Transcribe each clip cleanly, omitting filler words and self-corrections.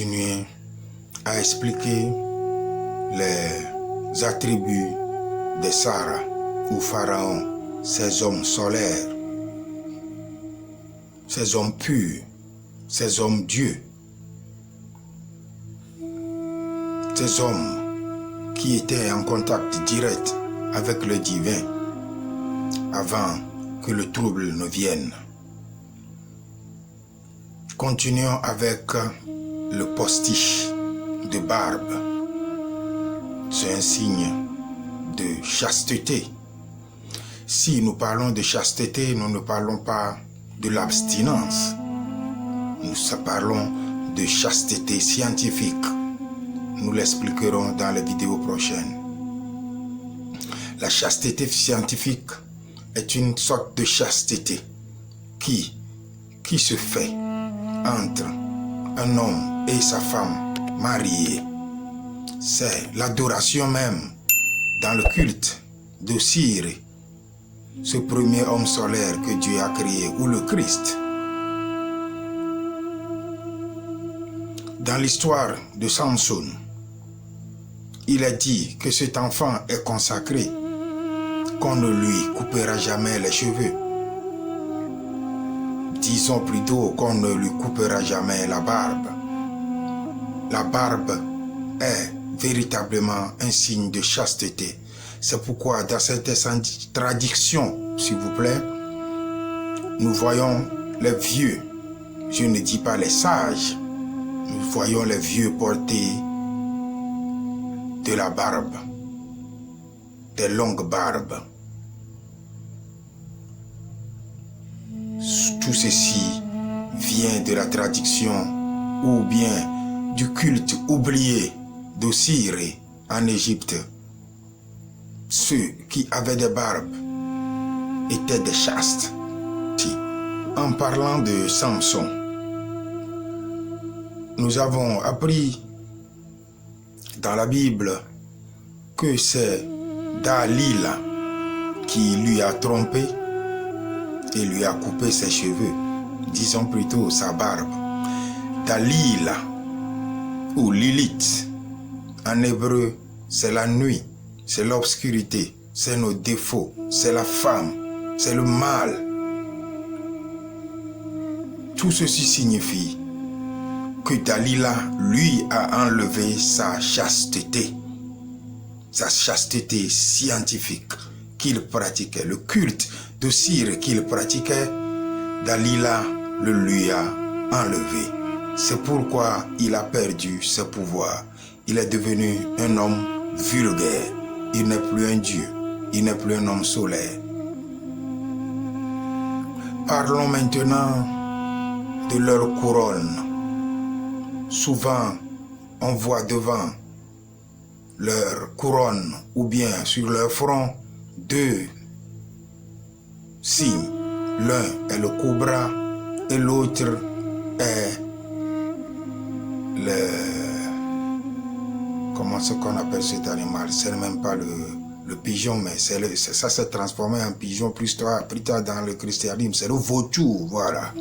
continuer à expliquer les attributs de Sarah ou Pharaon, ces hommes solaires, ces hommes purs, ces hommes dieux, ces hommes qui étaient en contact direct avec le divin avant que le trouble ne vienne. Continuons avec le postiche de barbe. C'est un signe de chasteté. Si nous parlons de chasteté, nous ne parlons pas de l'abstinence. Nous parlons de chasteté scientifique. Nous l'expliquerons dans les vidéos prochaines. La chasteté scientifique est une sorte de chasteté qui se fait entre un homme et sa femme mariée. C'est l'adoration même dans le culte d'Osiris, ce premier homme solaire que Dieu a créé, ou le Christ. Dans l'histoire de Samson, il est dit que cet enfant est consacré, qu'on ne lui coupera jamais les cheveux. Disons plutôt qu'on ne lui coupera jamais la barbe. La barbe est véritablement un signe de chasteté. C'est pourquoi dans cette tradition, s'il vous plaît, nous voyons les vieux, je ne dis pas les sages, nous voyons les vieux porter de la barbe, des longues barbes. Tout ceci vient de la tradition ou bien du culte oublié d'Osiris en Égypte. Ceux qui avaient des barbes étaient des chastes. En parlant de Samson, nous avons appris dans la Bible que c'est Dalila qui lui a trompé et lui a coupé ses cheveux, disons plutôt sa barbe. Dalila ou Lilith, en hébreu, c'est la nuit, c'est l'obscurité, c'est nos défauts, c'est la femme, c'est le mal. Tout ceci signifie que Dalila, lui, a enlevé sa chasteté scientifique qu'il pratiquait, le culte d'Osiris qu'il pratiquait, Dalila le lui a enlevé. C'est pourquoi il a perdu ses pouvoirs. Il est devenu un homme vulgaire. Il n'est plus un dieu. Il n'est plus un homme solaire. Parlons maintenant de leur couronne. Souvent, on voit devant leur couronne ou bien sur leur front deux signes. L'un est le cobra et l'autre est comment est-ce qu'on appelle cet animal? C'est même pas le pigeon, mais ça s'est transformé en pigeon plus tard dans le christianisme. C'est le vautour, voilà.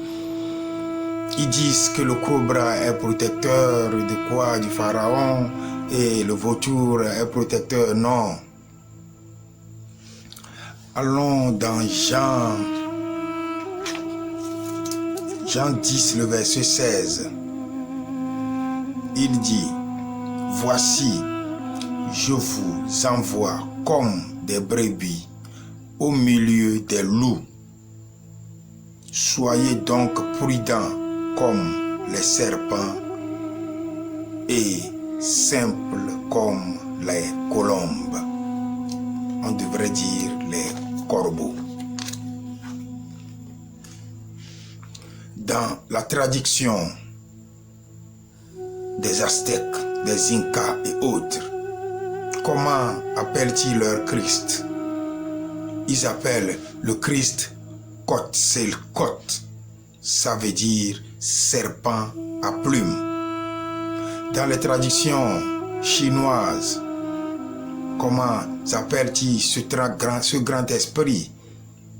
Ils disent que le cobra est protecteur de quoi? Du pharaon, et le vautour est protecteur, non. Allons dans Jean 10, le verset 16. Il dit, voici, je vous envoie comme des brebis au milieu des loups. Soyez donc prudents comme les serpents et simples comme les colombes. On devrait dire les corbeaux. Dans la tradition des Aztèques, des Incas et autres, comment appellent-ils leur Christ? Ils appellent le Christ Quetzalcoatl. Ça veut dire serpent à plumes. Dans les traditions chinoises, comment appellent-ils ce grand esprit?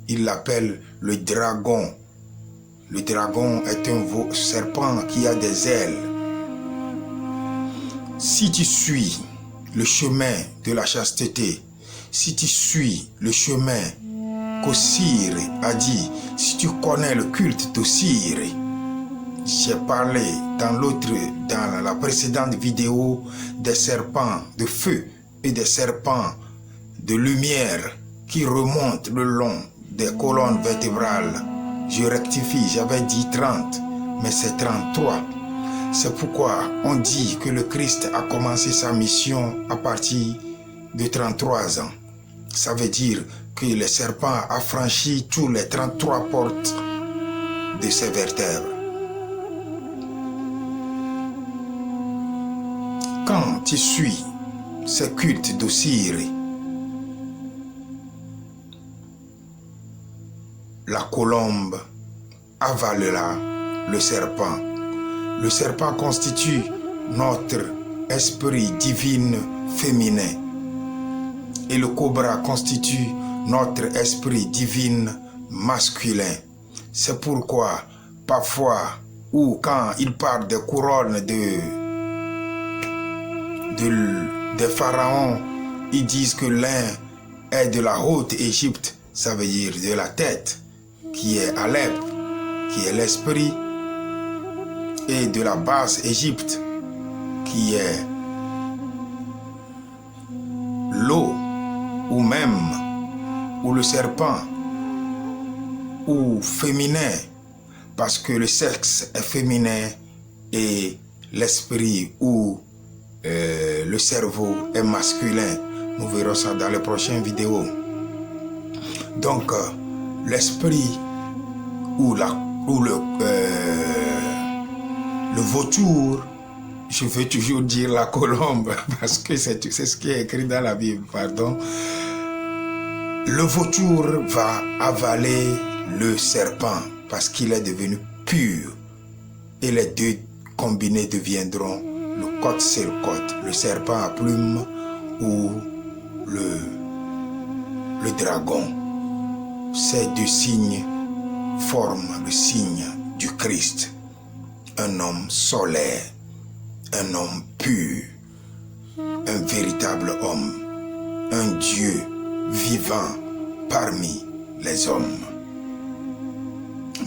Ils l'appellent le dragon. Le dragon est un serpent qui a des ailes. Si tu suis le chemin de la chasteté, si tu suis le chemin qu'Osir a dit, si tu connais le culte d'Osir, j'ai parlé dans la précédente vidéo des serpents de feu et des serpents de lumière qui remontent le long des colonnes vertébrales. Je rectifie, j'avais dit 30, mais c'est 33. C'est pourquoi on dit que le Christ a commencé sa mission à partir de 33 ans. Ça veut dire que le serpent a franchi tous les 33 portes de ses vertèbres. Quand tu suis ce culte d'Osiris, la colombe avalera le serpent. Le serpent constitue notre esprit divin féminin et le cobra constitue notre esprit divin masculin. C'est pourquoi parfois ou quand il parle des couronnes des pharaons, ils disent que l'un est de la haute Égypte, ça veut dire de la tête, qui est Alep, qui est l'esprit, et de la basse Égypte, qui est l'eau, ou même, ou le serpent, ou féminin, parce que le sexe est féminin et l'esprit ou le cerveau est masculin. Nous verrons ça dans les prochaines vidéos. Donc, l'esprit ou le vautour, je veux toujours dire la colombe, parce que c'est ce qui est écrit dans la Bible, pardon. Le vautour va avaler le serpent, parce qu'il est devenu pur. Et les deux combinés deviendront le Quetzalcoatl, le serpent à plumes ou le dragon. Ces deux signes forment le signe du Christ. Un homme solaire, un homme pur, un véritable homme, un Dieu vivant parmi les hommes.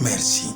Merci.